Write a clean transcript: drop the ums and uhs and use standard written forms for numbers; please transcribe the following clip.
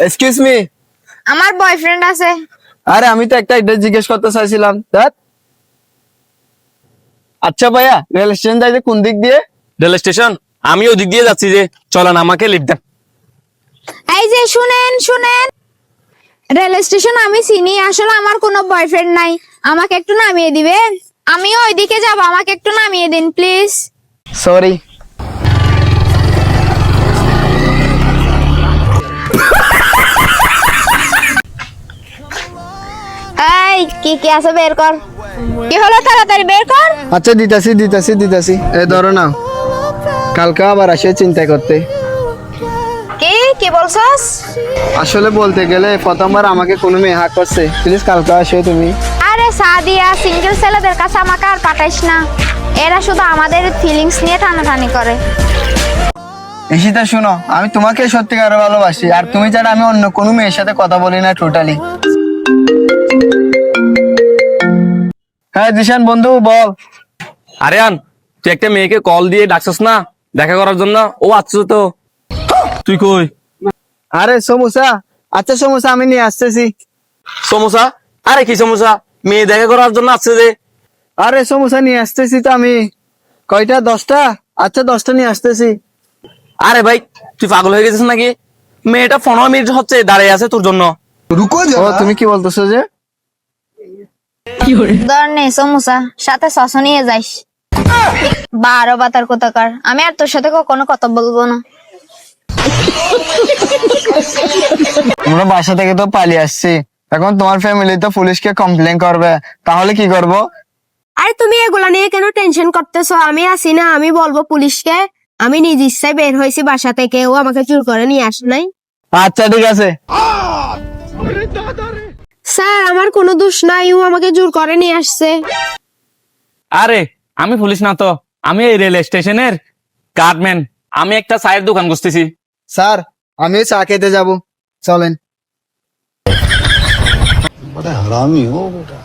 Excuse me. আমার boyfriend আছে। আরে আমি তো একটা এড্রেস জিজ্ঞেস করতে চাইছিলাম। আচ্ছা ভাইয়া, রেল স্টেশন যাইতে কোন দিক দিয়ে? Rail station? আমি ওদিক দিয়ে যাচ্ছি, যে চলেন আমাকে লিফট দেন। এই যে শুনেন, রেল স্টেশন আমি চিনি, আসলে আমার কোনো বয়ফ্রেন্ড নাই, আমাকে একটু নামিয়ে দিবেন। আমিও ওইদিকে যাব, আমাকে একটু নামিয়ে দিন প্লিজ। সরি। এই কি আছে বের কর। কি হলো, তাড়াতাড়ি বের কর। আচ্ছা দিতাছি। এই ধরো না, কালকে আবার আসে চিন্তা করতে। কি বলছস? আসলে বলতে গেলে প্রথমবার আমাকে কোনো মেয়ে হাক করছে। প্লিজ কালকে আসো তুমি। আরে সাদিয়া, সিঙ্গেল ছেলেদের কাছে আমাকে আর পাঠাইস না, এরা শুধু আমাদের ফিলিংস নিয়ে টানাটানি করে। ঈশিতা শুনো, আমি তোমাকে সত্যিকার ভালোবাসি, আর তুমি ছাড়া আমি অন্য কোনো মেয়ের সাথে কথা বলি না টোটালি। হ্যাঁ জিশান বন্ধু বল। আরিয়ান, তুই একটা মেয়েকে কল দিয়ে ডাকছস না দেখা করার জন্য? ও আচ্ছা, তো তুই কই? আরে সমোসা, আচ্ছা সমোসা আমি নিয়ে আসতেছি। সমস্যা? আরে কি সমস্যা? মেয়ে দেখা করার জন্য আসছে যে। আরে সমোসা নিয়ে আসতেছি তো আমি। কয়টা? 10টা? আচ্ছা 10টা নিয়ে আসতেছি। আরে ভাই, তুই পাগল হয়ে গেছিস নাকি? মেয়েটা 15 মিনিট হচ্ছে দাঁড়িয়ে আছে তোর জন্য। ও তুমি কি বলতেছো যে? ধর নে সমোসা, সাথে সস নিয়ে যাইস। 12 বাতার কোথাকার, আমি আর তোর সাথে কখনো কথা বলবো না। আমরা বাসা থেকে তো পালিয়ে আসছি, এখন তোমার ফ্যামিলি তো পুলিশকে কমপ্লেন করবে, তাহলে কি করব? আরে তুমি এগুলা নিয়ে কেন টেনশন করতেছো? আমি আছি না, আমি বলবো পুলিশকে। আমি নিজ ইচ্ছায় বের হয়েছি বাসা থেকে, ও আমাকে জোর করে নিয়ে আসে নাই। আচ্ছা ঠিক আছে। স্যার আমার কোনো দোষ নাই, ও আমাকে জোর করে নিয়ে আসছে। আরে আমি পুলিশ না তো, আমি এই রেল স্টেশনের গার্ডম্যান। আমি একটা চায়ের দোকান খুঁজতেছি। স্যার আমি চা খেতে যাব, চলেন। बड़ा हरामी हो बेटा।